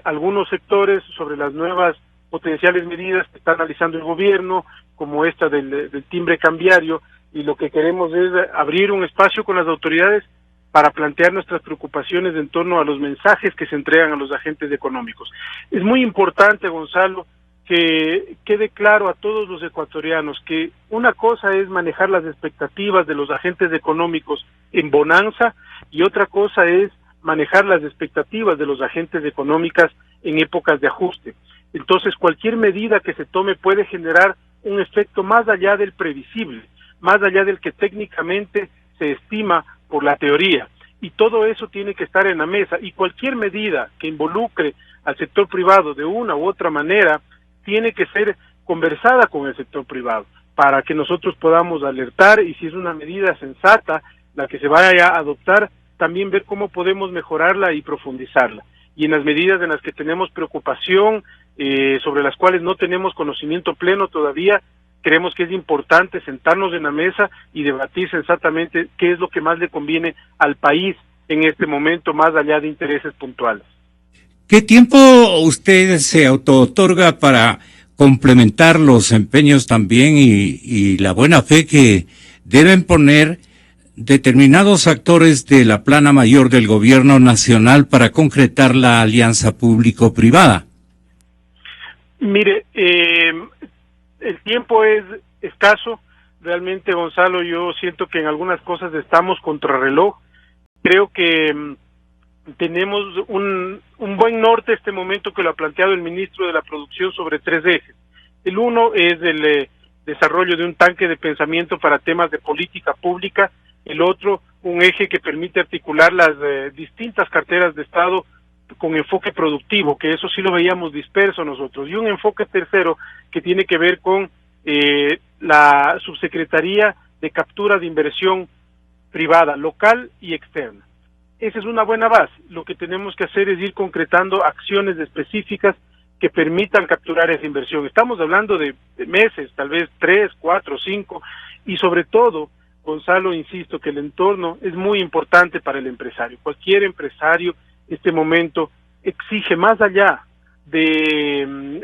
algunos sectores sobre las nuevas potenciales medidas que está analizando el gobierno, como esta del timbre cambiario, y lo que queremos es abrir un espacio con las autoridades para plantear nuestras preocupaciones en torno a los mensajes que se entregan a los agentes económicos. Es muy importante, Gonzalo, que quede claro a todos los ecuatorianos que una cosa es manejar las expectativas de los agentes económicos en bonanza y otra cosa es manejar las expectativas de los agentes económicas en épocas de ajuste. Entonces, cualquier medida que se tome puede generar un efecto más allá del previsible, más allá del que técnicamente se estima por la teoría. Y todo eso tiene que estar en la mesa. Y cualquier medida que involucre al sector privado de una u otra manera tiene que ser conversada con el sector privado para que nosotros podamos alertar, y si es una medida sensata la que se vaya a adoptar, también ver cómo podemos mejorarla y profundizarla. Y en las medidas en las que tenemos preocupación, sobre las cuales no tenemos conocimiento pleno todavía, creemos que es importante sentarnos en la mesa y debatir sensatamente qué es lo que más le conviene al país en este momento, más allá de intereses puntuales. ¿Qué tiempo usted se autootorga para complementar los empeños también y la buena fe que deben poner determinados actores de la plana mayor del gobierno nacional para concretar la alianza público-privada? Mire, el tiempo es escaso. Realmente, Gonzalo, yo siento que en algunas cosas estamos contrarreloj. Creo que tenemos un buen norte este momento que lo ha planteado el ministro de la Producción sobre 3 ejes. El uno es el desarrollo de un tanque de pensamiento para temas de política pública. El otro, un eje que permite articular las distintas carteras de Estado con enfoque productivo, que eso sí lo veíamos disperso nosotros, y un enfoque tercero que tiene que ver con la Subsecretaría de Captura de Inversión Privada, local y externa. Esa es una buena base. Lo que tenemos que hacer es ir concretando acciones específicas que permitan capturar esa inversión. Estamos hablando de meses, tal vez 3, 4, 5, y sobre todo, Gonzalo, insisto, que el entorno es muy importante para el empresario. Cualquier empresario este momento exige, más allá de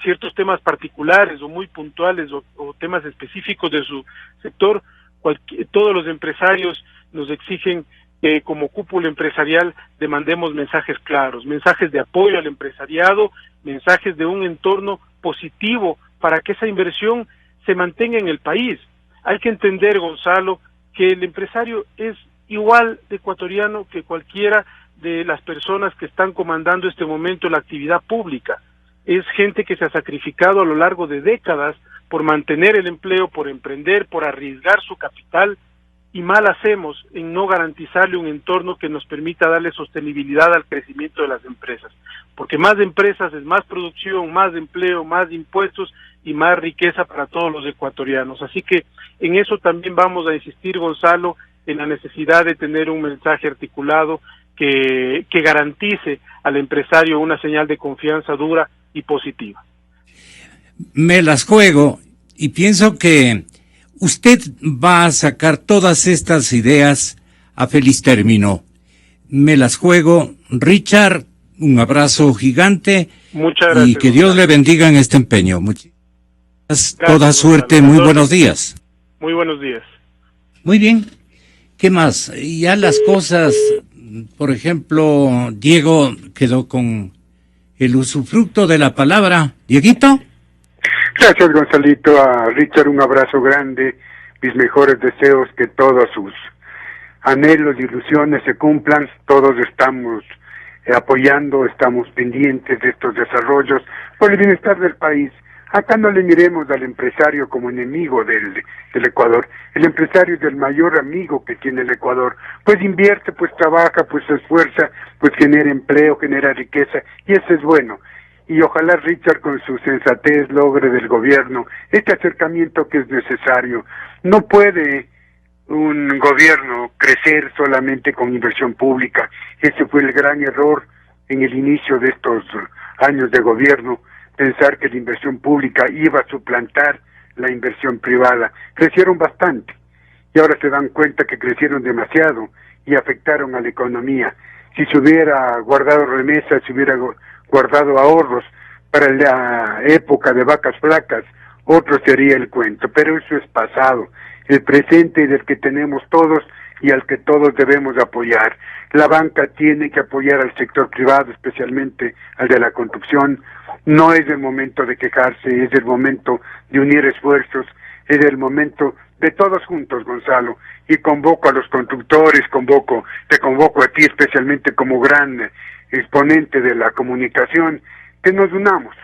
ciertos temas particulares o muy puntuales o temas específicos de su sector, todos los empresarios nos exigen que como cúpula empresarial demandemos mensajes claros, mensajes de apoyo al empresariado, mensajes de un entorno positivo para que esa inversión se mantenga en el país. Hay que entender, Gonzalo, que el empresario es igual de ecuatoriano que cualquiera de las personas que están comandando este momento la actividad pública. Es gente que se ha sacrificado a lo largo de décadas por mantener el empleo, por emprender, por arriesgar su capital, y mal hacemos en no garantizarle un entorno que nos permita darle sostenibilidad al crecimiento de las empresas. Porque más empresas es más producción, más empleo, más impuestos y más riqueza para todos los ecuatorianos. Así que en eso también vamos a insistir, Gonzalo, en la necesidad de tener un mensaje articulado que garantice al empresario una señal de confianza dura y positiva. Me las juego y pienso que usted va a sacar todas estas ideas a feliz término. Me las juego. Richard, un abrazo gigante. Muchas gracias. Y que Dios le bendiga en este empeño. Gracias, toda suerte. Muy buenos días. Muy buenos días. Muy bien. ¿Qué más? Ya las cosas, por ejemplo, Diego quedó con el usufructo de la palabra. Dieguito. Gracias, Gonzalito. A Richard un abrazo grande, mis mejores deseos, que todos sus anhelos y ilusiones se cumplan. Todos estamos apoyando, estamos pendientes de estos desarrollos por el bienestar del país. Acá no le miremos al empresario como enemigo del Ecuador. El empresario es el mayor amigo que tiene el Ecuador. Pues invierte, pues trabaja, pues se esfuerza, pues genera empleo, genera riqueza, y eso es bueno. Y ojalá Richard con su sensatez logre del gobierno este acercamiento que es necesario. No puede un gobierno crecer solamente con inversión pública. Ese fue el gran error en el inicio de estos años de gobierno, pensar que la inversión pública iba a suplantar la inversión privada. Crecieron bastante y ahora se dan cuenta que crecieron demasiado y afectaron a la economía. Si se hubiera guardado remesas, si hubiera guardado ahorros para la época de vacas flacas, otro sería el cuento, pero eso es pasado. El presente es el que tenemos todos y al que todos debemos apoyar. La banca tiene que apoyar al sector privado, especialmente al de la construcción. No es el momento de quejarse, es el momento de unir esfuerzos, es el momento de todos juntos, Gonzalo. Y convoco a los constructores, te convoco a ti especialmente como gran exponente de la comunicación, que nos unamos.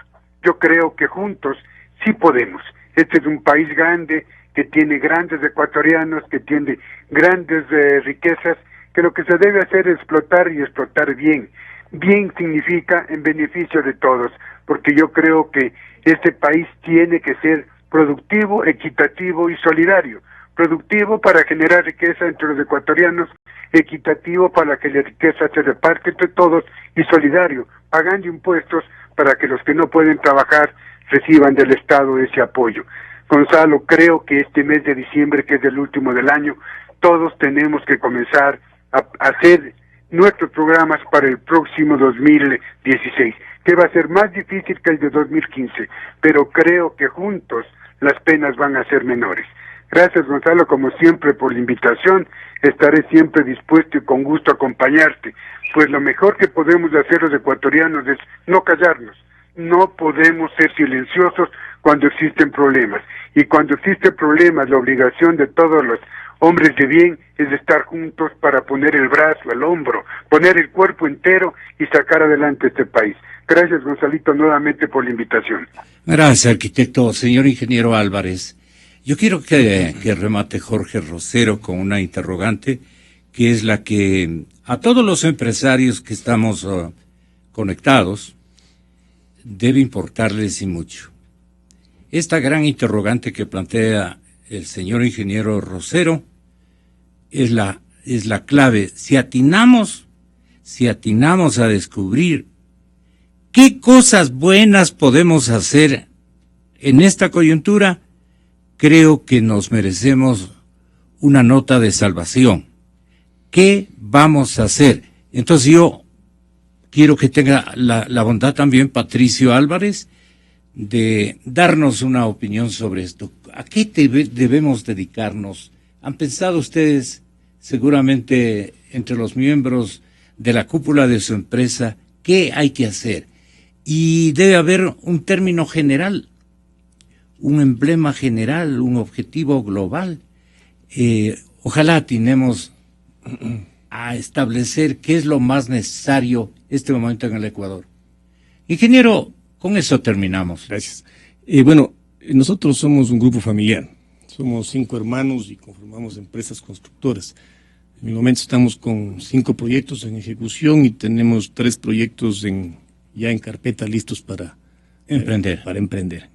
Yo creo que juntos sí podemos. Este es un país grande, que tiene grandes ecuatorianos, que tiene grandes riquezas, que lo que se debe hacer es explotar y explotar bien. Bien significa en beneficio de todos, porque yo creo que este país tiene que ser productivo, equitativo y solidario. Productivo para generar riqueza entre los ecuatorianos, equitativo para que la riqueza se reparte entre todos y solidario, pagando impuestos para que los que no pueden trabajar reciban del Estado ese apoyo. Gonzalo, creo que este mes de diciembre, que es el último del año, todos tenemos que comenzar a hacer nuestros programas para el próximo 2016, que va a ser más difícil que el de 2015, pero creo que juntos las penas van a ser menores. Gracias, Gonzalo, como siempre, por la invitación. Estaré siempre dispuesto y con gusto a acompañarte, pues lo mejor que podemos hacer los ecuatorianos es no callarnos. No podemos ser silenciosos cuando existen problemas. Y cuando existen problemas, la obligación de todos los hombres de bien es estar juntos para poner el brazo, el hombro, poner el cuerpo entero y sacar adelante este país. Gracias, Gonzalito, nuevamente por la invitación. Gracias, arquitecto. Señor ingeniero Álvarez, yo quiero que remate Jorge Rosero con una interrogante, que es la que a todos los empresarios que estamos conectados debe importarles y mucho. Esta gran interrogante que plantea el señor ingeniero Rosero es la clave. Si atinamos a descubrir qué cosas buenas podemos hacer en esta coyuntura, creo que nos merecemos una nota de salvación. ¿Qué vamos a hacer? Entonces yo quiero que tenga la bondad también Patricio Álvarez de darnos una opinión sobre esto. ¿A qué debemos dedicarnos? ¿Han pensado ustedes, seguramente entre los miembros de la cúpula de su empresa, qué hay que hacer? Y debe haber un término general, un emblema general, un objetivo global. Ojalá atinemos a establecer qué es lo más necesario este momento en el Ecuador. Ingeniero, con eso terminamos. Gracias. Bueno, nosotros somos un grupo familiar. Somos 5 hermanos y conformamos empresas constructoras. En el momento estamos con 5 proyectos en ejecución y tenemos 3 proyectos ya en carpeta listos para emprender.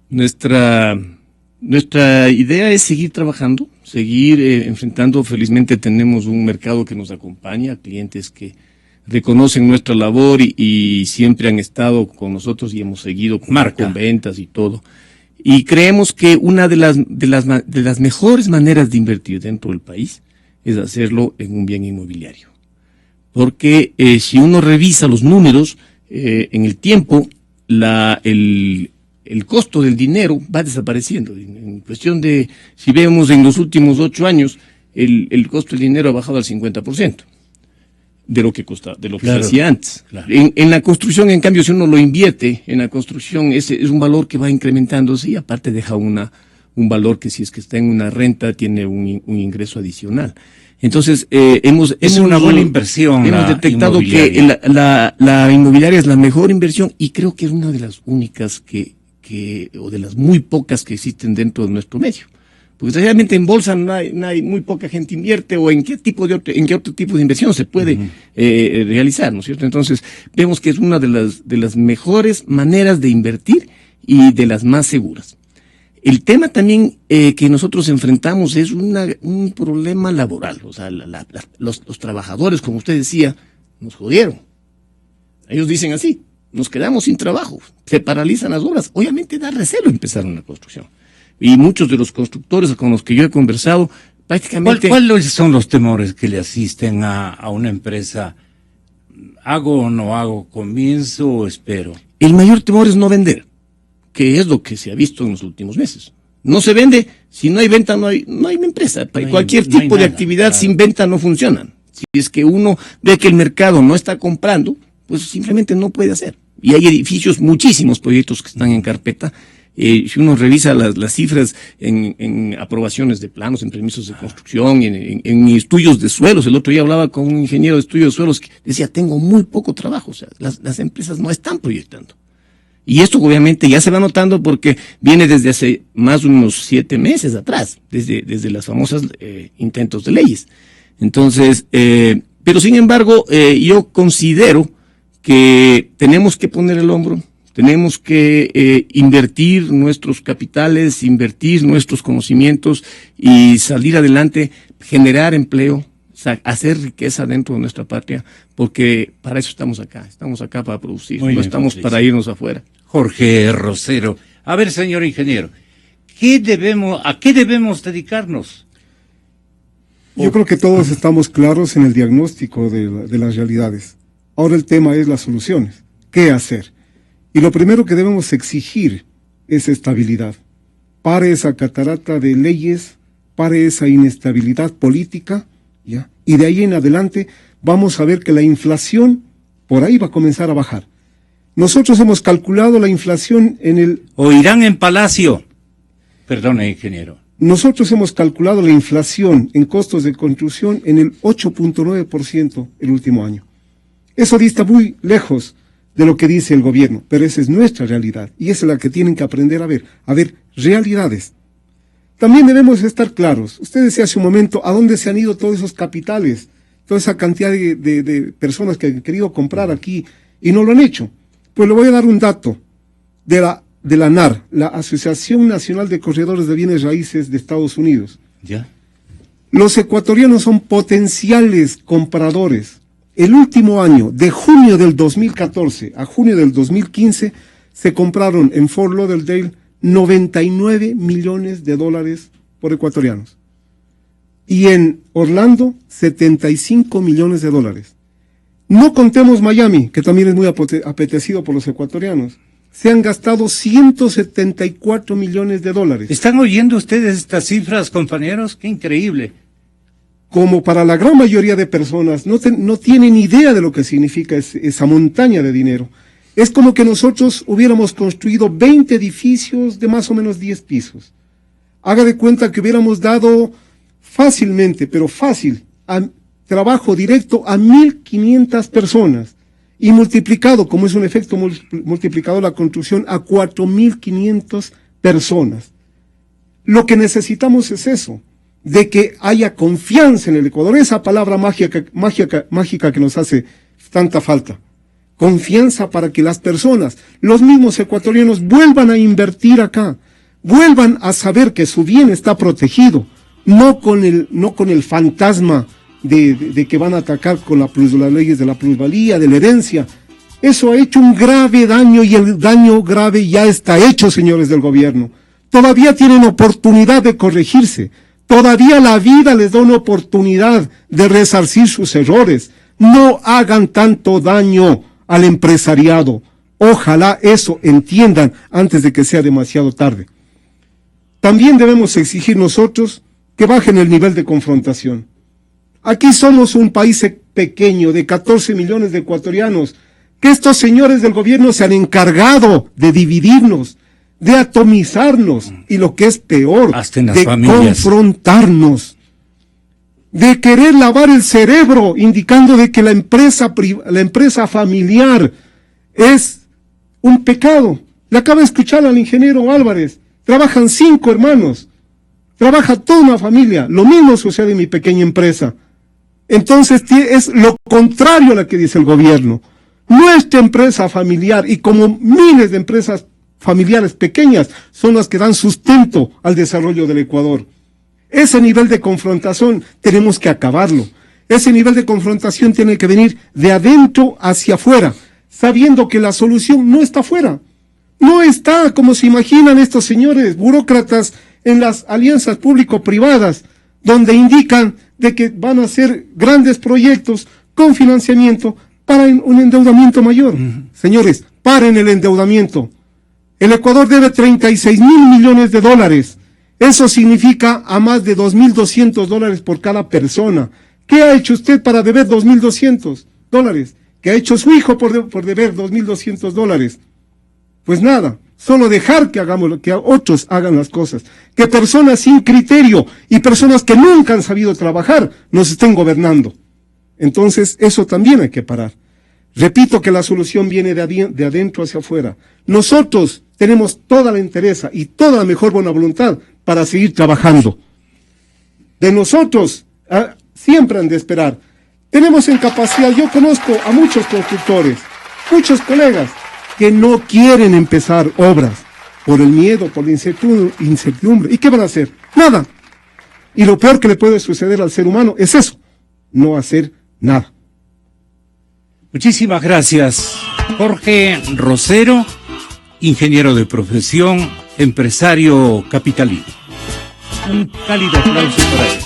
Nuestra idea es seguir trabajando, seguir enfrentando. Felizmente tenemos un mercado que nos acompaña, clientes que reconocen nuestra labor y siempre han estado con nosotros y hemos seguido con ventas y todo. Y creemos que una de las mejores maneras de invertir dentro del país es hacerlo en un bien inmobiliario. Porque si uno revisa los números, en el tiempo, el costo del dinero va desapareciendo. En cuestión de, si vemos en los últimos 8 años, el costo del dinero ha bajado al 50%. De lo que costaba, de lo que se hacía antes. Claro. En la construcción, en cambio, si uno lo invierte en la construcción, es un valor que va incrementándose y aparte deja un valor que si es que está en una renta tiene un ingreso adicional. Entonces, es una buena inversión. Hemos detectado que la inmobiliaria es la mejor inversión y creo que es una de las únicas que o de las muy pocas que existen dentro de nuestro medio. Porque desgraciadamente en bolsa no hay muy poca gente invierte, o en qué otro tipo de inversión se puede realizar, ¿no es cierto? Entonces, vemos que es una de las mejores maneras de invertir y de las más seguras. El tema también que nosotros enfrentamos es un problema laboral. O sea, los trabajadores, como usted decía, nos jodieron. Ellos dicen así, nos quedamos sin trabajo, se paralizan las obras. Obviamente da recelo empezar una construcción. Y muchos de los constructores con los que yo he conversado, prácticamente... ¿Cuáles son los temores que le asisten a una empresa? ¿Hago o no hago? ¿Comienzo o espero? El mayor temor es no vender, que es lo que se ha visto en los últimos meses. No se vende, si no hay venta no hay empresa. Cualquier tipo de actividad sin venta no funciona. Si es que uno ve que el mercado no está comprando, pues simplemente no puede hacer. Y hay edificios, muchísimos proyectos que están en carpeta. Si uno revisa las cifras en aprobaciones de planos, en permisos de construcción, en estudios de suelos, el otro día hablaba con un ingeniero de estudios de suelos que decía, tengo muy poco trabajo, o sea, las empresas no están proyectando. Y esto obviamente ya se va notando porque viene desde hace más de unos 7 meses atrás, desde las famosas intentos de leyes. Entonces, pero sin embargo, yo considero que tenemos que poner el hombro, tenemos que invertir nuestros capitales, invertir nuestros conocimientos y salir adelante, generar empleo, hacer riqueza dentro de nuestra patria, porque para eso estamos acá para producir, no estamos para irnos afuera. Jorge Rosero. A ver, señor ingeniero, ¿a qué debemos dedicarnos? Yo creo que todos estamos claros en el diagnóstico de las realidades. Ahora el tema es las soluciones. ¿Qué hacer? Y lo primero que debemos exigir es estabilidad. Pare esa catarata de leyes, pare esa inestabilidad política, ¿ya? Y de ahí en adelante vamos a ver que la inflación por ahí va a comenzar a bajar. Nosotros hemos calculado la inflación Oirán en Palacio. Perdone, ingeniero. Nosotros hemos calculado la inflación en costos de construcción en el 8.9% el último año. Eso dista muy lejos de lo que dice el gobierno, pero esa es nuestra realidad y esa es la que tienen que aprender a ver realidades. También debemos estar claros. Usted decía hace un momento, ¿a dónde se han ido todos esos capitales? Toda esa cantidad de personas que han querido comprar aquí y no lo han hecho. Pues le voy a dar un dato de la ANAR, la Asociación Nacional de Corredores de Bienes Raíces de Estados Unidos. ¿Ya? Los ecuatorianos son potenciales compradores. El último año, de junio del 2014 a junio del 2015, se compraron en Fort Lauderdale 99 millones de dólares por ecuatorianos. Y en Orlando, 75 millones de dólares. No contemos Miami, que también es muy apetecido por los ecuatorianos. Se han gastado 174 millones de dólares. ¿Están oyendo ustedes estas cifras, compañeros? ¡Qué increíble! Como para la gran mayoría de personas, no tienen idea de lo que significa esa montaña de dinero. Es como que nosotros hubiéramos construido 20 edificios de más o menos 10 pisos. Haga de cuenta que hubiéramos dado fácilmente, pero fácil, trabajo directo a 1.500 personas y multiplicado, como es un efecto multiplicador la construcción, a 4.500 personas. Lo que necesitamos es eso, de que haya confianza en el Ecuador, esa palabra mágica que nos hace tanta falta. Confianza para que las personas, los mismos ecuatorianos, vuelvan a invertir acá, vuelvan a saber que su bien está protegido, no con el fantasma de que van a atacar con las leyes de la plusvalía, de la herencia. Eso ha hecho un grave daño y el daño grave ya está hecho, señores del gobierno. Todavía tienen oportunidad de corregirse. Todavía la vida les da una oportunidad de resarcir sus errores. No hagan tanto daño al empresariado. Ojalá eso entiendan antes de que sea demasiado tarde. También debemos exigir nosotros que bajen el nivel de confrontación. Aquí somos un país pequeño de 14 millones de ecuatorianos, que estos señores del gobierno se han encargado de dividirnos, de atomizarnos y lo que es peor, de confrontarnos, de querer lavar el cerebro, indicando de que la empresa familiar es un pecado. Le acaba de escuchar al ingeniero Álvarez. Trabajan 5 hermanos. Trabaja toda una familia. Lo mismo sucede en mi pequeña empresa. Entonces es lo contrario a lo que dice el gobierno. Nuestra empresa familiar, y como miles de empresas familiares pequeñas, son las que dan sustento al desarrollo del Ecuador. Ese nivel de confrontación tenemos que acabarlo. Ese nivel de confrontación tiene que venir de adentro hacia afuera, sabiendo que la solución no está afuera. No está, como se imaginan estos señores burócratas, en las alianzas público-privadas, donde indican de que van a hacer grandes proyectos con financiamiento para un endeudamiento mayor. Señores, paren el endeudamiento. El Ecuador debe 36.000 millones de dólares. Eso significa a más de $2.200 por cada persona. ¿Qué ha hecho usted para deber $2.200? ¿Qué ha hecho su hijo por deber $2.200? Pues nada, solo dejar que otros hagan las cosas. Que personas sin criterio y personas que nunca han sabido trabajar nos estén gobernando. Entonces, eso también hay que parar. Repito que la solución viene de adentro hacia afuera. Nosotros tenemos toda la entereza y toda la mejor buena voluntad para seguir trabajando. De nosotros, siempre han de esperar. Tenemos en capacidad, yo conozco a muchos constructores, muchos colegas, que no quieren empezar obras por el miedo, por la incertidumbre. ¿Y qué van a hacer? Nada. Y lo peor que le puede suceder al ser humano es eso, no hacer nada. Muchísimas gracias, Jorge Rosero, ingeniero de profesión, empresario capitalino. Un cálido aplauso para él.